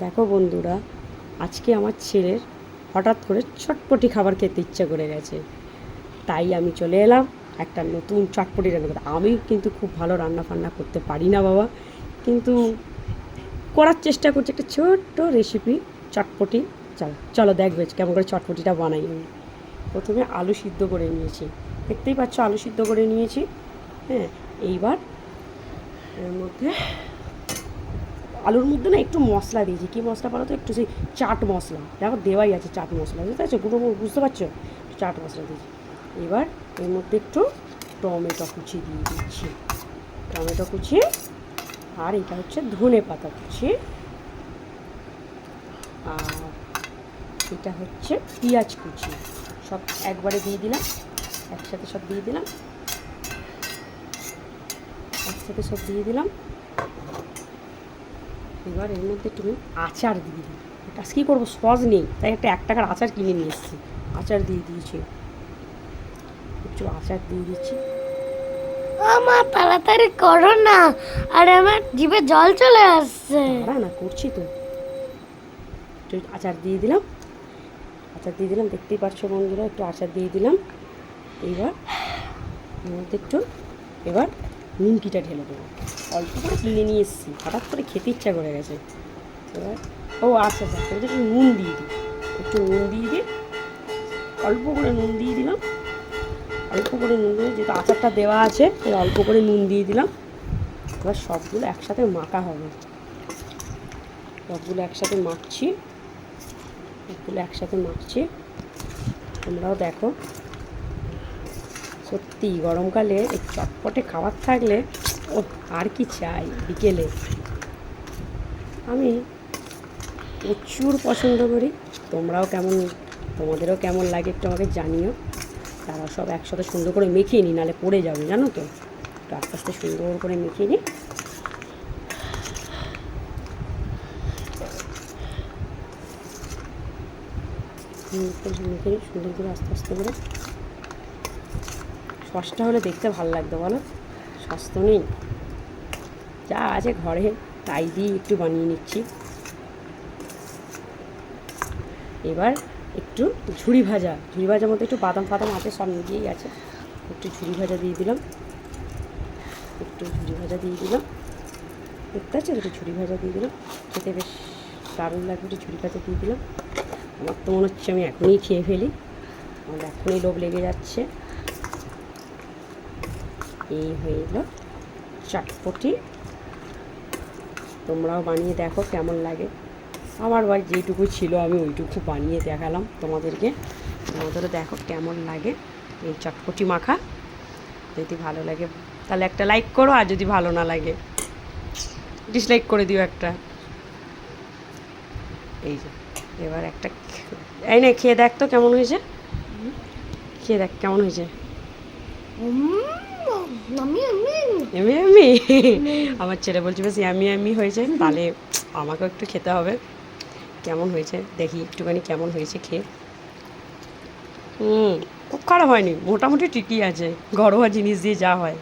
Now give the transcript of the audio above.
দেখো বন্ধুরা, আজকে আমার ছেলের হঠাৎ করে চটপটি খাবার খেতে ইচ্ছা করে গেছে, তাই আমি চলে এলাম একটা নতুন চটপটি রান্না করতে। আমি কিন্তু খুব ভালো রান্না ফান্না করতে পারি না বাবা, কিন্তু করার চেষ্টা করছি একটা ছোট্ট রেসিপি চটপটি। চলো চলো দেখবে কেমন করে চটপটিটা বানাই। আমি প্রথমে আলু সিদ্ধ করে নিয়েছি, দেখতেই পাচ্ছ আলু সিদ্ধ করে নিয়েছি। হ্যাঁ, এইবার এর মধ্যে আলুর মধ্যে না একটু মশলা দিয়েছি। কী মশলা বলো তো? একটু সেই চাট মশলা, দেখো দেওয়াই আছে চাট মশলা, বুঝতে পারছো? গুঁড়ো বুঝতে পারছো? চাট মশলা দিয়েছি। এবার এর মধ্যে একটু টমেটো কুচি দিয়ে দিচ্ছি, টমেটো কুচি। আর এটা হচ্ছে ধনে পাতা কুচি, আর এটা হচ্ছে পেঁয়াজ কুচি। সব একবারে দিয়ে দিলাম, একসাথে সব দিয়ে দিলাম, একসাথে সব দিয়ে দিলাম। এবার এর মধ্যে তুমি আচার দিয়ে দিই। আজকে কী করবো, সস নেই, তাই একটা 1 টাকার আচার কিনে নিয়ে এসেছি, আচার দিয়ে দিয়েছি। একটু আচার দিয়ে দিচ্ছি। আমার তাড়াতাড়ি করো না, আর আমার জিভে জল চলে আসছে। না করছি তো। একটু আচার দিয়ে দিলাম, আচার দিয়ে দিলাম, দেখতেই পাচ্ছ বন্ধুরা, একটু আচার দিয়ে দিলাম। এইবার এর মধ্যে একটু এবার নিমকিটা ঢেলে দেবো। অল্প করে কিনে নিয়ে এসেছি, হঠাৎ করে খেতে ইচ্ছা করে গেছে। এবার আচ্ছা, একটু নুন দিয়ে দিই, একটু নুন দিয়ে দিই, অল্প করে নুন দিয়ে দিলাম, অল্প করে নুন দিয়ে, যেহেতু আচারটা দেওয়া আছে অল্প করে নুন দিয়ে দিলাম। এবার সবগুলো একসাথে মাখা হবে, সবগুলো একসাথে মাখছি, সবগুলো একসাথে মাখছি। তোমরাও দেখো, সত্যি গরমকালে এই চটপটে খাবার থাকলে ও আর কি চাই। বিকেলে আমি প্রচুর পছন্দ করি। তোমাদেরও কেমন লাগে একটু আমাকে জানিও। তারা সব একসাথে সুন্দর করে মেখিয়ে নিই, নাহলে পড়ে যাবে, জানো তো। একটু আস্তে আস্তে সুন্দর করে মেখিয়ে নিই। মেখে নিই সুন্দর করে, আস্তে আস্তে করে। সসটা হলে দেখতে ভালো লাগতো বলো, সস তো নেই, যা আছে ঘরে তাই দিয়ে একটু বানিয়ে নিচ্ছি। এবার একটু ঝুড়ি ভাজার মধ্যে একটু বাদাম ফাদাম আছে, সব মিলিয়েই আছে। একটু ঝুড়ি ভাজা দিয়ে দিলাম, একটু ঝুড়ি ভাজা দিয়ে দিলাম, দেখতে পাচ্ছি একটু ঝুড়ি ভাজা দিয়ে দিলাম, খেতে বেশ দারুণ লাগবে। একটু ঝুড়ি ভাজা দিয়ে দিলাম। আমার তো মনে হচ্ছে আমি এখনই খেয়ে ফেলি, আমার এখনই লোভ লেগে যাচ্ছে। এই হয়ে এলো চটপটি। তোমরাও বানিয়ে দেখো কেমন লাগে। আমার বাড়ি যেটুকু ছিল আমি ওইটুকু বানিয়ে দেখালাম তোমাদেরকে, তোমাদেরও দেখো কেমন লাগে এই চটপটি মাখা। যদি ভালো লাগে তাহলে একটা লাইক করো, আর যদি ভালো না লাগে ডিসলাইক করে দিও একটা। এই যে এবার একটা এই না, খেয়ে দেখ তো কেমন হয়েছে, খেয়ে দেখ কেমন হয়েছে। এমি এমি আমার ছেলে বলছে বেশ এমি এমি হয়েছে, তাহলে আমাকেও একটু খেতে হবে। কেমন হয়েছে দেখি একটুখানি, কেমন হয়েছে খেয়ে। খুব খারাপ হয়নি, মোটামুটি ঠিকই আছে, ঘরোয়া জিনিস দিয়ে যা হয়।